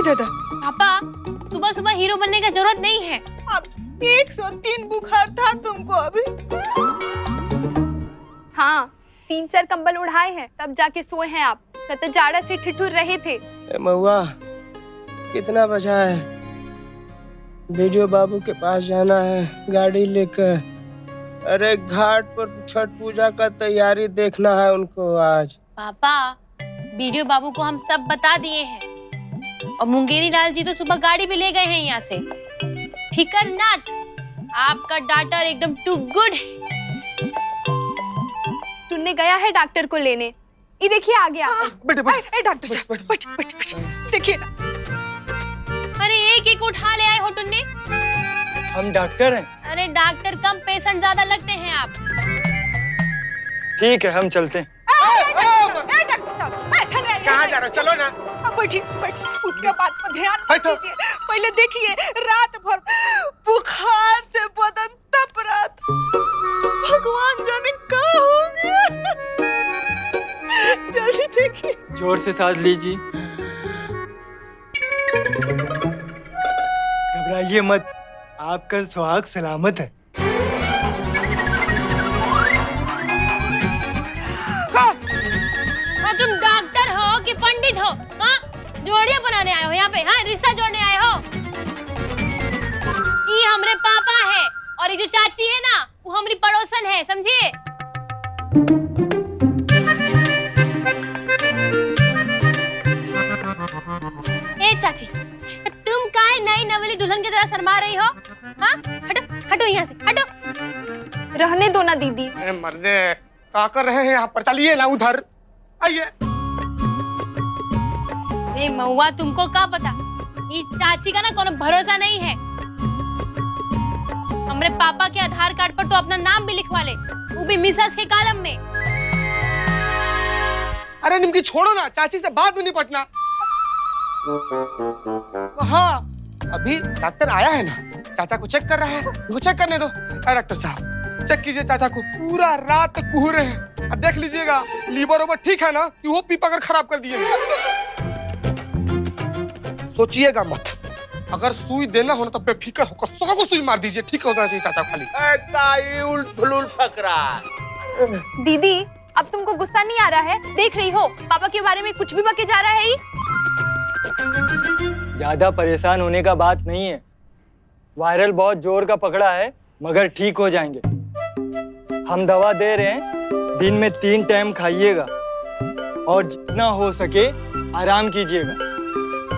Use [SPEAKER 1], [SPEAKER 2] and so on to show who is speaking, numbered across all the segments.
[SPEAKER 1] दादा
[SPEAKER 2] पापा, सुबह सुबह हीरो बनने का जरूरत नहीं है।
[SPEAKER 1] अब 103 बुखार था तुमको अभी।
[SPEAKER 3] हाँ, 3-4 कंबल उड़ाए हैं तब जाके सोए हैं आप, न तो जाड़ा से ठिठुर रहे थे।
[SPEAKER 4] महुआ कितना बजा है? वीडियो बाबू के पास जाना है गाड़ी लेकर। अरे घाट पर छठ पूजा का तैयारी देखना है उनको आज।
[SPEAKER 2] पापा, वीडियो बाबू को हम सब बता दिए हैं और मुंगेरी लाल जी तो सुबह गाड़ी भी ले गए हैं यहाँ से। फिकर नॉट, आपका डॉक्टर एकदम टू गुड है।
[SPEAKER 3] टुन्ने गया है डॉक्टर को लेने, ये देखिए आ गया।
[SPEAKER 1] डॉक्टर साहब बैठ देखिए ना।
[SPEAKER 2] अरे एक एक उठा ले आए हो टुन्ने।
[SPEAKER 5] हम डॉक्टर हैं।
[SPEAKER 2] अरे डॉक्टर कम, पेशेंट ज्यादा लगते हैं आप।
[SPEAKER 5] ठीक है, हम चलते हैं।
[SPEAKER 1] डॉक्टर साहब
[SPEAKER 4] कहाँ जा रहे हो? चलो ना।
[SPEAKER 1] बैठिए उसके बात पर ध्यान मत दीजिए। पहले देखिए रात भर बुखार से बदन तप रहा था। भगवान जाने क्या हो गया। जल्दी देखिए।
[SPEAKER 5] जोर से सांस लीजिए। घबराइए मत, आपका सुहाग सलामत है।
[SPEAKER 2] तुम डॉक्टर हो कि पंडित हो? हाँ, जोड़ियां बनाने आए हो यहाँ पे? हाँ, रिश्ता जोड़ने आए हो? ये हमरे पापा है और ये जो चाची है ना, वो हमारी पड़ोसन है, समझिए? ए चाची, तुम काहे नई नवेली दुल्हन की तरह शर्मा रही हो? हाँ, हटो यहाँ से, हटो।
[SPEAKER 3] रहने दो ना दीदी।
[SPEAKER 4] मर्दे क्या कर रहे हैं यहाँ पर? चलिए ना उधर आइए।
[SPEAKER 2] ए महुआ, तुमको क्या पता? ये चाची का ना कोनो भरोसा नहीं है। हमरे पापा के आधार कार्ड पर तो अपना नाम भी लिखवा ले, वो भी मिसेस के कॉलम में।
[SPEAKER 4] अरे निमकी छोड़ो ना, चाची से बात भी नहीं पटना। हाँ, अभी डॉक्टर आया है ना, चाचा को चेक कर रहा है, उनको चेक करने दो। डॉक्टर साहब चेक कीजिए चाचा को, पूरा रात कुह रहे हैं। अब देख लीजिएगा लीवर ओवर ठीक है ना, कि वो पीपा कर खराब कर दिए। सोचिएगा मत, अगर सुई देना हो ना तो बेफिक्र होकर 100 को सुई मार दीजिए, ठीक होना चाहिए चाचा खाली।
[SPEAKER 6] उलट फकरा।
[SPEAKER 3] दीदी, अब तुमको गुस्सा नहीं आ रहा है? देख रही हो पापा के बारे में कुछ भी बके जा रहा है ये।
[SPEAKER 5] ज्यादा परेशान होने का बात नहीं है। वायरल बहुत जोर का पकड़ा है, मगर ठीक हो जाएंगे। हम दवा दे रहे हैं, दिन में 3 टाइम खाइएगा और जितना हो सके आराम कीजिएगा।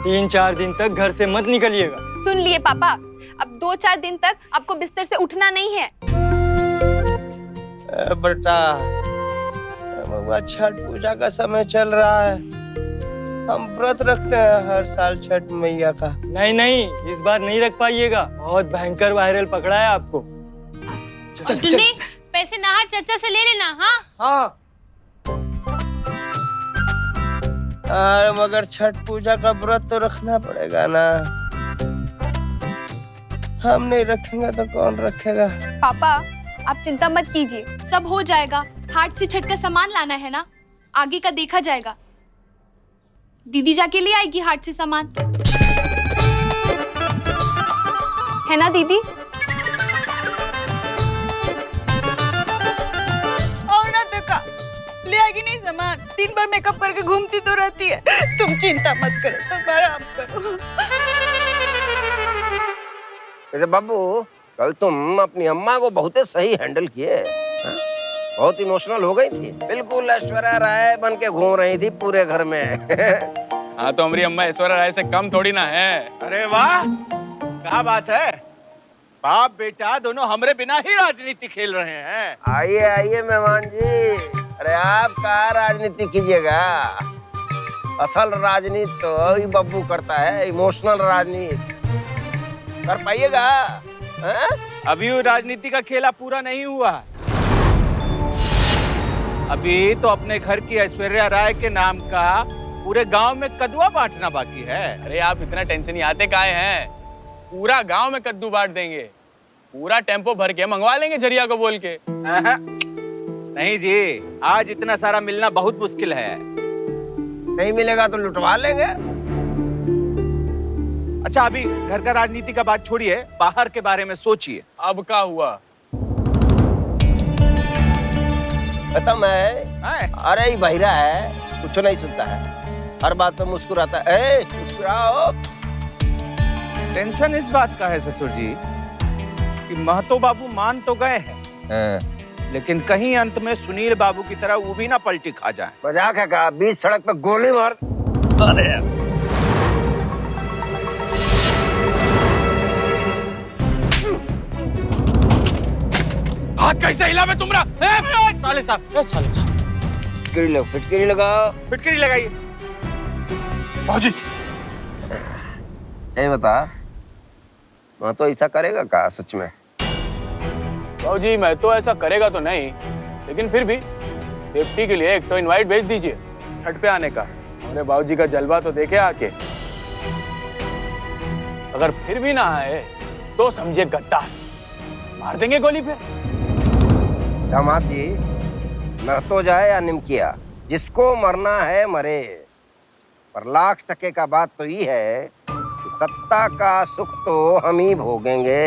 [SPEAKER 5] 3-4 दिन तक घर से मत निकलिएगा।
[SPEAKER 3] सुन लिए पापा, अब 2-4 दिन तक आपको बिस्तर से उठना नहीं है।
[SPEAKER 4] बेटा, छठ पूजा का समय चल रहा है, हम व्रत रखते हैं हर साल छठ मैया का।
[SPEAKER 5] नहीं, इस बार नहीं रख पाइएगा, बहुत भयंकर वायरल पकड़ा है आपको।
[SPEAKER 2] तुमने पैसे नाहर चाचा से ले लेना। हाँ
[SPEAKER 4] अरे मगर छठ पूजा का व्रत तो रखना पड़ेगा ना, हम नहीं रखेंगे तो कौन रखेगा?
[SPEAKER 3] पापा, आप चिंता मत कीजिए, सब हो जाएगा। हाट से छठ का सामान लाना है ना, आगे का देखा जाएगा। दीदी जाके ले आएगी हाट से सामान, है ना दीदी?
[SPEAKER 1] और ना तो का ले आएगी नहीं सामान, दिन भर मेकअप करके घूमती तो रहती है। तुम चिंता मत करो, तुम आराम करो।
[SPEAKER 6] वैसे बाबू, कल तुम अपनी अम्मा को बहुत सही हैंडल किए। बहुत इमोशनल हो गई थी, बिल्कुल ऐश्वर्या राय बन के घूम रही थी पूरे घर में।
[SPEAKER 7] हाँ, तो हमारी अम्मा ऐश्वर्या राय से कम थोड़ी ना है।
[SPEAKER 8] अरे वाह, क्या बात है। बाप बेटा दोनों हमरे बिना ही राजनीति खेल रहे हैं।
[SPEAKER 6] आइए आइए मेहमान जी। अरे आप कहाँ राजनीति कीजिएगा, असल राजनीति तो ही बब्बू करता है, इमोशनल राजनीति कर पाइएगा।
[SPEAKER 8] अभी वो राजनीति का खेला पूरा नहीं हुआ। अभी तो अपने घर की ऐश्वर्या राय के नाम का पूरे गांव में कद्दुआ बांटना बाकी है।
[SPEAKER 7] अरे आप इतना टेंशन ही आते काहे हैं? पूरा गांव में कद्दू बांट देंगे, पूरा टेम्पो भर के मंगवा लेंगे झरिया को बोल के।
[SPEAKER 8] नहीं जी, आज इतना सारा मिलना बहुत मुश्किल है।
[SPEAKER 6] नहीं मिलेगा तो लुटवा लेंगे।
[SPEAKER 8] अच्छा अभी घर का राजनीति का बात छोड़िए, बाहर के बारे में सोचिए।
[SPEAKER 7] अब क्या हुआ?
[SPEAKER 6] खत्म है।
[SPEAKER 8] हैं?
[SPEAKER 6] अरे ये बहिरा है, कुछ नहीं सुनता है, हर बात पे मुस्कुराता है। ए, मुस्कुराओ।
[SPEAKER 8] टेंशन इस बात का है ससुर जी कि महतो बाबू मान तो गए हैं,
[SPEAKER 6] हाँ।
[SPEAKER 8] लेकिन कहीं अंत में सुनील बाबू की तरह वो भी ना पलटी खा जाए।
[SPEAKER 6] मजाक है का? बीच सड़क पे गोली मार। अरे यार।
[SPEAKER 7] हाथ कैसे हिला मैं तुमरा? साले साहब, साले साहब।
[SPEAKER 6] फिटकरी लगाओ।
[SPEAKER 8] फिटकरी लगाइए।
[SPEAKER 7] बाबूजी,
[SPEAKER 6] सही बता, मैं तो ऐसा करेगा का सच में?
[SPEAKER 7] बाबूजी मैं तो ऐसा करेगा तो नहीं, लेकिन फिर भी सेफ्टी के लिए एक तो इनवाइट भेज दीजिए छठ पे आने का। अरे बाबूजी का जलवा तो देखे आके। अगर फिर भी ना आए तो समझिए गद्दार, मार देंगे गोली पे।
[SPEAKER 6] दामाद जी, न तो जाए या निमकिया, जिसको मरना है मरे, पर लाख टके का बात तो ये है कि सत्ता का सुख तो हम ही भोगेंगे।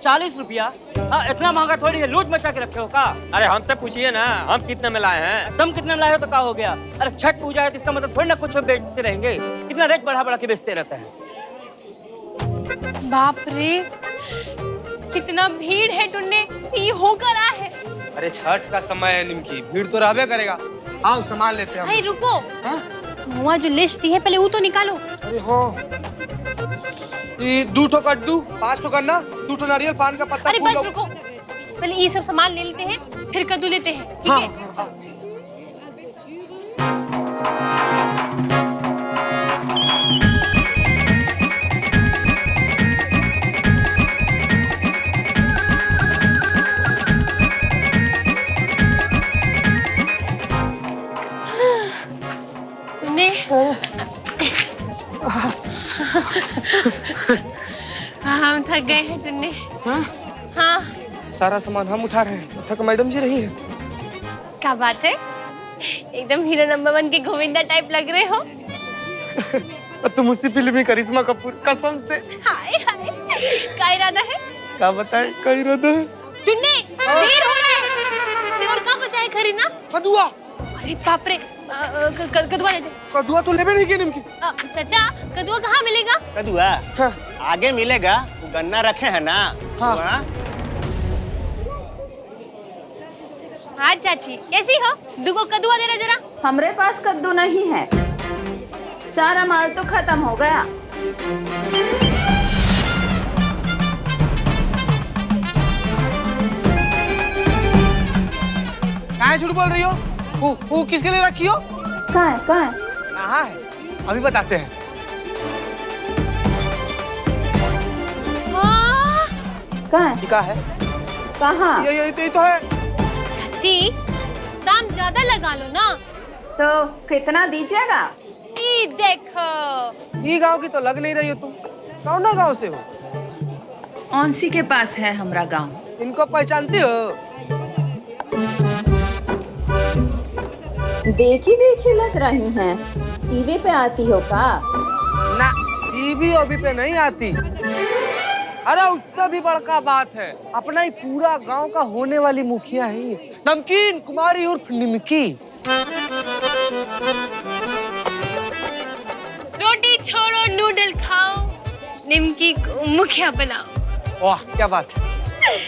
[SPEAKER 9] ₹40? हाँ, इतना महंगा थोड़ी है, लूट मचा के रखे हो का?
[SPEAKER 10] अरे हमसे पूछिए ना, हम कितने में लाए हैं?
[SPEAKER 9] तुम कितने में लाए हो तो क्या हो गया? अरे छठ पूजा है तो इसका मतलब थोड़ी ना कुछ बेचते रहेंगे, कितना रेट बढ़ा बढ़ा के बेचते रहते हैं।
[SPEAKER 2] बाप रे, कितना भीड़ है टुन्ने, ये हो कर रहा है।
[SPEAKER 10] अरे छठ का समय है निमकी, भीड़ तो रहबे करेगा। आओ सामान लेते हैं।
[SPEAKER 2] भाई रुको, वहाँ जो लिस्ट दी है पहले वो तो निकालो।
[SPEAKER 10] अरे हाँ, ये 2 ठो कद्दू, 5 ठो गन्ना, 2 ठो नारियल, पान का पत्ता।
[SPEAKER 2] अरे बस रुको, पहले ये सब सामान ले लेते हैं, फिर कद्दू लेते हैं, ठीक है? हम थक गए हैं टुन्ने। हाँ,
[SPEAKER 10] सारा सामान हम उठा रहे हैं, थक मैडम जी रही है।
[SPEAKER 2] क्या बात है, एकदम हीरो नंबर 1 के गोविंदा टाइप लग रहे हो।
[SPEAKER 10] तुम उसी फिल्म में करिश्मा कपूर, कसम से।
[SPEAKER 2] हाय हाय, क्या इरादा है?
[SPEAKER 10] क्या बताए, क्या इरादा है?
[SPEAKER 2] टुन्ने, देर हो रहा है, और क्या बचा है खरीदना?
[SPEAKER 10] कदुआ।
[SPEAKER 2] अरे बाप रे, कदुआ ले दे।
[SPEAKER 10] कदुआ तो लेबे नहीं की निमकी।
[SPEAKER 2] चाचा, कदुआ कहाँ मिलेगा?
[SPEAKER 11] कदुआ
[SPEAKER 10] हाँ।
[SPEAKER 11] आगे मिलेगा, वो गन्ना रखे हैं ना।
[SPEAKER 10] हाँ।
[SPEAKER 2] हाँ चाची, कैसी हो? दुगो कदुआ देना जरा।
[SPEAKER 12] हमरे पास कद्दू नहीं है, सारा माल तो खत्म हो गया।
[SPEAKER 10] कहाँ झूठ बोल रही हो? वो किसके लिए रखी हो?
[SPEAKER 12] कहाँ है?
[SPEAKER 10] कहाँ है? अभी बताते हैं।
[SPEAKER 12] कहाँ
[SPEAKER 10] है?
[SPEAKER 12] कहाँ?
[SPEAKER 10] ये तो है।
[SPEAKER 2] चाची, दाम ज्यादा लगा लो ना।
[SPEAKER 12] तो कितना दीजिएगा?
[SPEAKER 2] ये देखो।
[SPEAKER 10] ये गांव की तो लग नहीं रही हो तुम, कौन गांव से हो?
[SPEAKER 12] औंसी के पास है हमारा गांव।
[SPEAKER 10] इनको पहचानती हो?
[SPEAKER 12] देखी लग रही हैं, टीवी पे आती हो का?
[SPEAKER 10] ना, टीवी ओवी पे नहीं आती। अरे उससे भी बड़का बात है, अपना ही पूरा गांव का होने वाली मुखिया है ये, नमकीन कुमारी उर्फ निमकी।
[SPEAKER 2] रोटी छोड़ो, नूडल खाओ, निमकी को मुखिया बनाओ।
[SPEAKER 10] वाह क्या बात है।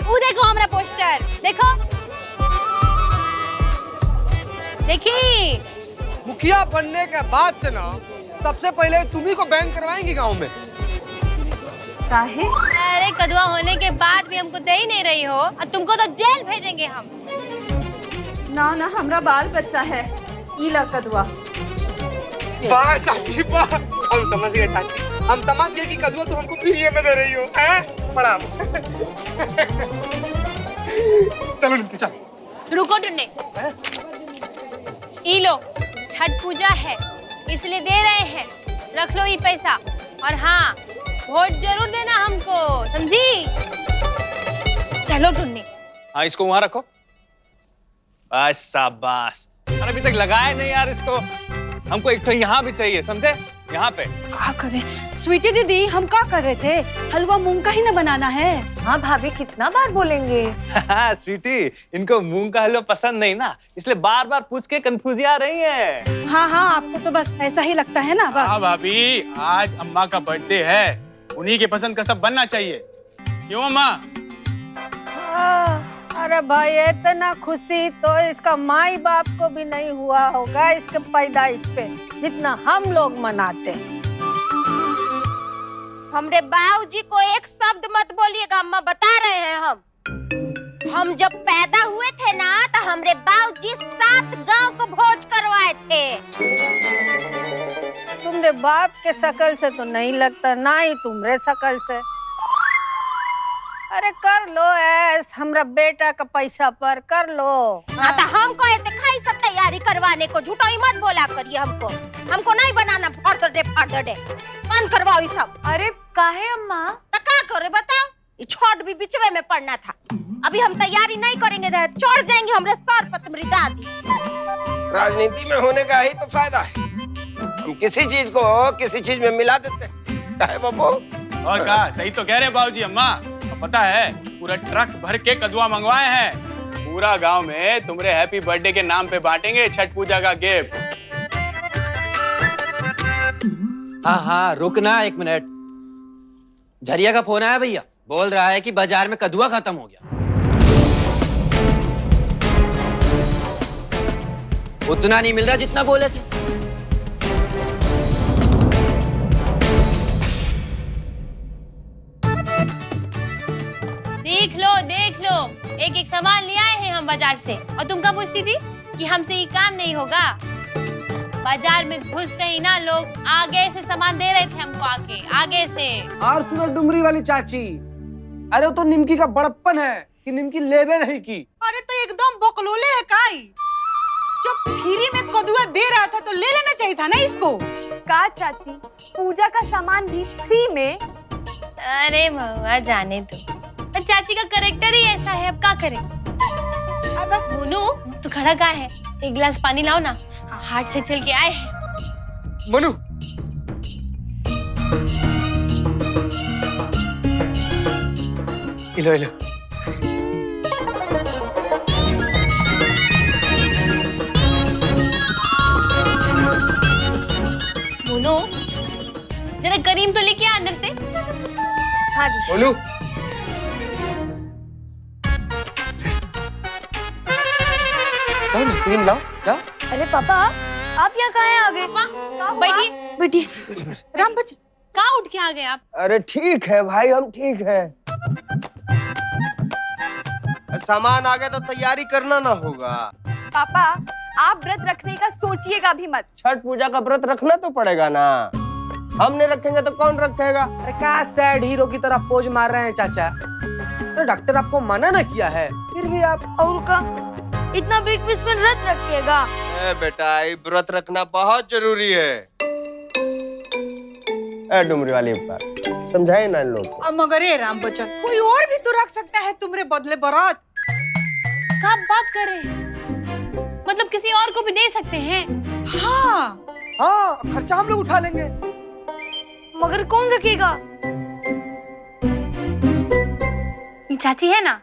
[SPEAKER 2] वो देखो हमारा पोस्टर, देखो देखिए।
[SPEAKER 10] मुखिया बनने के बाद से ना सबसे पहले तुम्ही को बैन करवाएंगी गांव में।
[SPEAKER 12] काहे?
[SPEAKER 2] अरे कदुआ होने के बाद भी हमको दे ही नहीं रही हो, और तुमको तो जेल भेजेंगे हम।
[SPEAKER 12] ना हमरा बाल बच्चा है, इला कदुआ।
[SPEAKER 10] वाह चाची वाह, हम समझ गए चाची, हम समझ गए कि कदुआ तो हमको फ्री में दे रही हो, हैं? प्रणाम। चलो निमकी चल।
[SPEAKER 2] रुको टुन्ने, ई लो, छठ पूजा है इसलिए दे रहे हैं, रख लो ये पैसा। और हाँ, वोट जरूर देना हमको। समझी? चलो ढूंढने।
[SPEAKER 8] हाँ, इसको वहां रखो। बस शाबाश। अरे अभी तक लगाया नहीं यार इसको। हमको एक तो यहाँ भी चाहिए, समझे? यहाँ पे।
[SPEAKER 13] क्या करें स्वीटी दीदी, हम क्या कर रहे थे? हलवा मूंग का ही ना बनाना है।
[SPEAKER 1] हाँ भाभी, कितना बार बोलेंगे?
[SPEAKER 8] स्वीटी, इनको मूंग का हलवा पसंद नहीं ना, इसलिए बार बार पूछ के कंफ्यूज आ रही है।
[SPEAKER 13] हाँ हाँ, आपको तो बस ऐसा ही लगता है ना।
[SPEAKER 7] हाँ भाभी, आज अम्मा का बर्थडे है, उन्हीं के पसंद का सब बनना चाहिए। क्यों अम्मा?
[SPEAKER 14] अरे भाई, इतना खुशी तो इसका माई बाप को भी नहीं हुआ होगा इसके पैदाइश पे, जितना हम लोग मनाते।
[SPEAKER 15] हमरे बाबूजी को एक शब्द मत बोलिएगा, अम्मा बता रहे हैं हम जब पैदा हुए थे ना, तो हमरे बाबूजी 7 गांव को भोज करवाए थे।
[SPEAKER 14] तुमरे बाप के शकल से तो नहीं लगता, ना ही तुम्हारे शकल से। अरे कर लो ऐस, हमरा बेटा का पैसा पर कर लो।
[SPEAKER 15] हाँ तो हमको खाई सब तैयारी करवाने को, झूठा ही मत बोला करिए हमको नहीं बनाना। फाड़ दे बंद करवाओ ये सब।
[SPEAKER 2] अरे काहे अम्मा?
[SPEAKER 15] तो क्या करे बताओ, ये छोट भी बिचवे में पड़ना था। अभी हम तैयारी नहीं करेंगे तो चढ़ जाएंगे हमरे सर पर तुम्हारी दादी।
[SPEAKER 6] राजनीति में होने का ही तो फायदा है, हम किसी चीज को किसी चीज में मिला देते हैं। बाबू
[SPEAKER 7] और कहा सही तो कह रहे बाबूजी। अम्मा पता है, पूरा ट्रक भर के कदुआ मंगवाए हैं, पूरा गांव में तुम्हारे हैप्पी बर्थडे के नाम पे बांटेंगे छठ पूजा का गिफ्ट।
[SPEAKER 11] हाँ, रुकना 1 मिनट। झरिया का फोन आया भैया, बोल रहा है कि बाजार में कदुआ खत्म हो गया। उतना नहीं मिल रहा जितना बोले थे।
[SPEAKER 2] देख लो, एक सामान ले आए हैं हम बाजार से, और तुम क्या पूछती थी कि हमसे ये काम नहीं होगा? बाजार में घुसते ही ना लोग आगे से सामान दे रहे थे हमको, आगे से।
[SPEAKER 10] और सुनो डुमरी वाली चाची, अरे वो तो निमकी का बड़प्पन है कि निमकी लेवे नहीं की।
[SPEAKER 1] अरे तो एकदम बकलोले है काई, जब फ्री में कदुआ दे रहा था तो ले लेना चाहिए था ना इसको।
[SPEAKER 3] का चाची, पूजा का सामान भी फ्री में?
[SPEAKER 2] अरे महुआ जाने दो, चाची का कैरेक्टर ही ऐसा है, अब क्या करें? मोनू तू खड़ा कहाँ है? एक गिलास पानी लाओ ना, हाट से चल के आए हैं।
[SPEAKER 10] मनु, इलो।
[SPEAKER 2] मोनू जरा करीम तो लेके आ अंदर से।
[SPEAKER 3] हाँ
[SPEAKER 10] मोनू, जाओ ना, क्रीम लाओ, जाओ।
[SPEAKER 13] अरे पापा, आप यहाँ कहाँ आ गए?
[SPEAKER 2] बैठिए।
[SPEAKER 1] राम बच्चा,
[SPEAKER 2] कहाँ उठ के आ गए आप?
[SPEAKER 4] अरे ठीक है भाई, हम ठीक है। सामान आ गया तो तैयारी करना ना होगा।
[SPEAKER 3] पापा, आप व्रत रखने का सोचिएगा भी मत।
[SPEAKER 4] छठ पूजा का व्रत रखना तो पड़ेगा ना, हम नहीं रखेंगे तो कौन रखेगा?
[SPEAKER 10] अरे क्या सैड हीरो की तरह पोज मार रहे हैं चाचा? तो डॉक्टर आपको मना ना किया है, फिर भी आप।
[SPEAKER 13] और का इतना बिग पीस में व्रत रखिएगा?
[SPEAKER 4] बेटा, ये व्रत रखना बहुत जरूरी है। डुमरी वाली बात समझाए ना लोग।
[SPEAKER 1] मगर ये राम बच्चन, कोई और भी तो रख सकता है तुम्हारे बदले बरात।
[SPEAKER 2] क्या बात कर रहे हैं? मतलब किसी और को भी दे सकते हैं?
[SPEAKER 10] हाँ, खर्चा हम लोग उठा लेंगे।
[SPEAKER 13] मगर कौन रखेगा?
[SPEAKER 2] ये चाची है ना,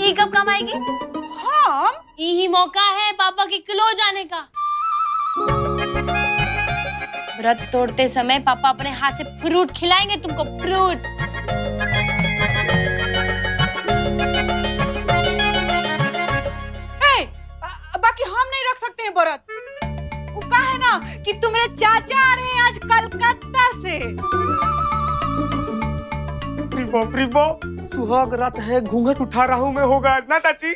[SPEAKER 2] ये कब काम आएगी?
[SPEAKER 1] हाँ,
[SPEAKER 2] यही मौका है पापा के क्लोज जाने का। व्रत तोड़ते समय पापा अपने हाथ से फ्रूट खिलाएंगे तुमको, फ्रूट।
[SPEAKER 1] बाकी हम नहीं रख सकते हैं व्रत। वो कहा है ना कि तुम्हारे चाचा आ रहे हैं आज कलकत्ता से।
[SPEAKER 10] रिबो, सुहाग रात है, घूंघट उठा रहा हूँ मैं, होगा ना चाची?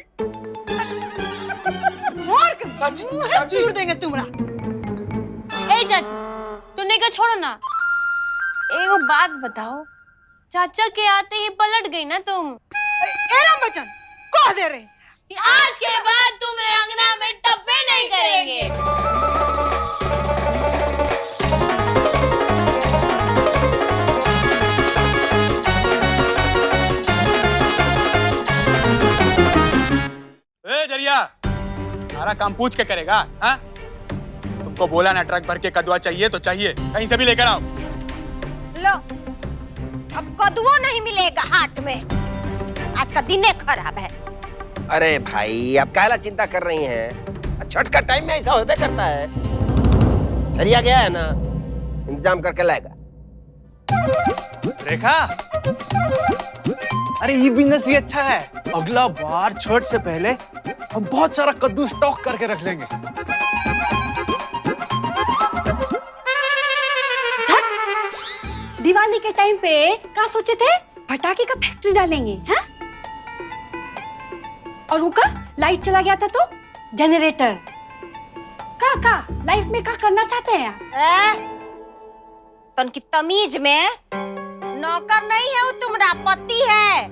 [SPEAKER 1] और चाची चूर देंगे तुम्हारा।
[SPEAKER 2] ए चाची, तुमने क्या छोड़ो ना। एगो बात बताओ, चाचा के आते ही पलट गई ना तुम।
[SPEAKER 1] राम बच्चन, कह दे रहे
[SPEAKER 2] कि आज के बाद तुम्हारे अंगना में टप्पे नहीं करेंगे।
[SPEAKER 7] काम पूछ के करेगा? हाँ, तुमको बोला ना ट्रक भर के कदुआ चाहिए तो चाहिए, कहीं से भी लेकर आओ।
[SPEAKER 15] लो, अब कदुआ नहीं मिलेगा हाट में, आज का दिन खराब है।
[SPEAKER 6] अरे भाई आप काहला चिंता कर रही हैं? छठ का टाइम में ऐसा होबे करता है। झरिया गया है ना, इंतजाम करके लाएगा।
[SPEAKER 8] रेखा, अरे ये बिजनेस भी अच्छा है। अगला बार छठ से पहले हम बहुत सारा कद्दू स्टॉक करके रख लेंगे।
[SPEAKER 13] दिवाली के टाइम पे क्या सोचे थे? पटाखे का फैक्ट्री डालेंगे, हैं? और वो का लाइट चला गया था तो जनरेटर। का लाइफ में क्या करना चाहते हैं?
[SPEAKER 15] तो उनकी तमीज में नौकर नहीं है, वो तुम्हारा पति है।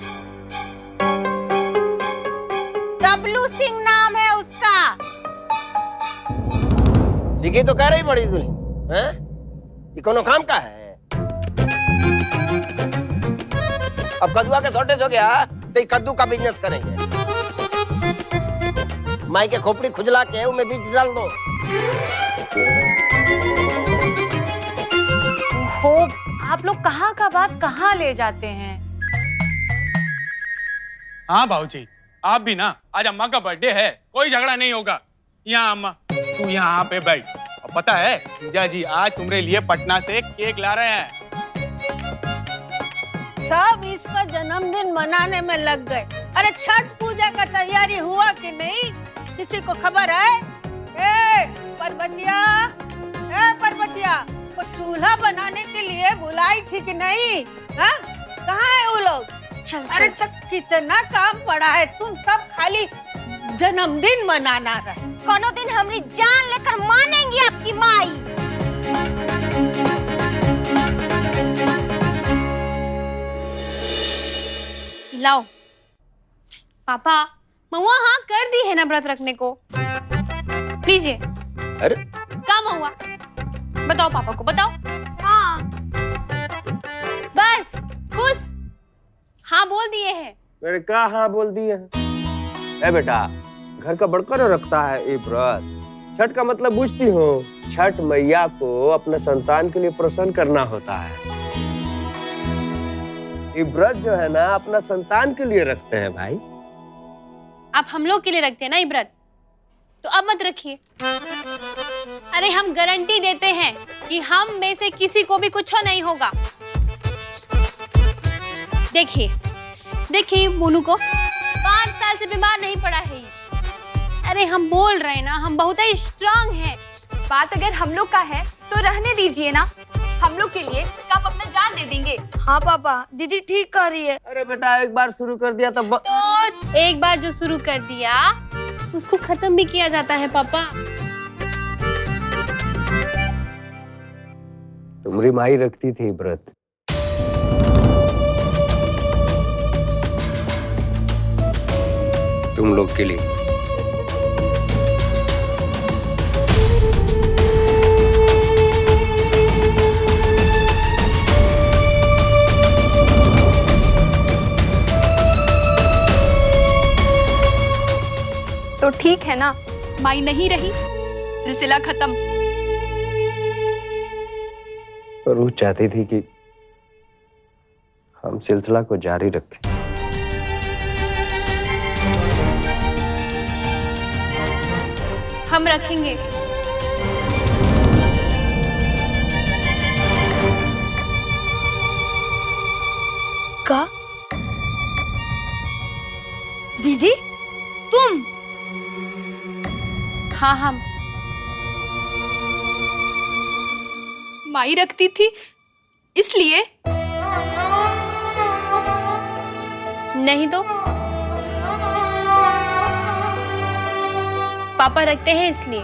[SPEAKER 15] डब्लू सिंह नाम है उसका।
[SPEAKER 6] ठीक है तो कह रही बड़ी दुल्हन, हैं? ये कोनो काम का है? अब कद्दुआ का शॉर्टेज हो गया तो ये कद्दू का बिजनेस करेंगे। माई के खोपड़ी खुजला के उनमें बीज डाल दो।
[SPEAKER 1] हो, आप लोग कहाँ का बात कहाँ ले जाते हैं?
[SPEAKER 7] हाँ बाबूजी, आप भी ना, आज अम्मा का बर्थडे है, कोई झगड़ा नहीं होगा। यहाँ अम्मा, तू यहाँ पे बैठ। और पता है जीजा जी आज तुम्हारे लिए पटना से केक ला रहे हैं।
[SPEAKER 14] सब इसका जन्मदिन मनाने में लग गए। अरे छठ पूजा का तैयारी हुआ कि नहीं, किसी को खबर है? ए परबतिया, वो चूल्हा बनाने के लिए बुलाई थी कि नहीं? हाँ, कहाँ है वो लोग? अरे तक कितना काम पड़ा है, तुम सब खाली जन्मदिन मनाना रहे।
[SPEAKER 15] कोनो दिन हमारी जान लेकर मानेंगी आपकी माई।
[SPEAKER 2] लाओ पापा, महुआ हाँ कर दी है ना व्रत रखने को। लीजिए।
[SPEAKER 6] अरे
[SPEAKER 2] क्या महुआ? बताओ पापा को, बताओ। हाँ बस खुश। हाँ बोल दिए हैं।
[SPEAKER 6] मेरे का हाँ बोल दिए हैं? ए बेटा, घर का बड़का न रखता है ये व्रत। छठ का मतलब बुझती हो? छठ मैया को अपने संतान के लिए प्रसन्न करना होता है। ये व्रत जो है ना अपना संतान के लिए रखते हैं भाई।
[SPEAKER 2] आप हम लोग के लिए रखते हैं ना ये व्रत, तो अब मत रखिए। अरे हम गारंटी देते हैं कि हम में से किसी को भी कुछ नहीं होगा। देखिए देखिए मोनू को 5 साल से बीमार नहीं पड़ा है ये। अरे हम बोल रहे हैं ना, हम बहुत ही स्ट्रांग हैं।
[SPEAKER 3] बात अगर हम लोग का है तो रहने दीजिए ना, हम लोग के लिए कब अपना जान दे देंगे।
[SPEAKER 14] हाँ पापा, दीदी ठीक कर रही है।
[SPEAKER 6] अरे बेटा एक बार शुरू कर दिया तो
[SPEAKER 2] एक बार जो शुरू कर दिया उसको खत्म भी किया जाता है पापा।
[SPEAKER 6] तुम्हारी माई रखती थी व्रत। तुम लोग के लिए।
[SPEAKER 3] तो ठीक है ना, माई नहीं रही, सिलसिला खत्म।
[SPEAKER 6] पर वो चाहती थी कि हम सिलसिला को जारी रखें।
[SPEAKER 2] हम रखेंगे।
[SPEAKER 14] का? दीदी तुम?
[SPEAKER 2] हाँ हम।
[SPEAKER 3] माई रखती थी इसलिए?
[SPEAKER 2] नहीं तो पापा रखते हैं इसलिए।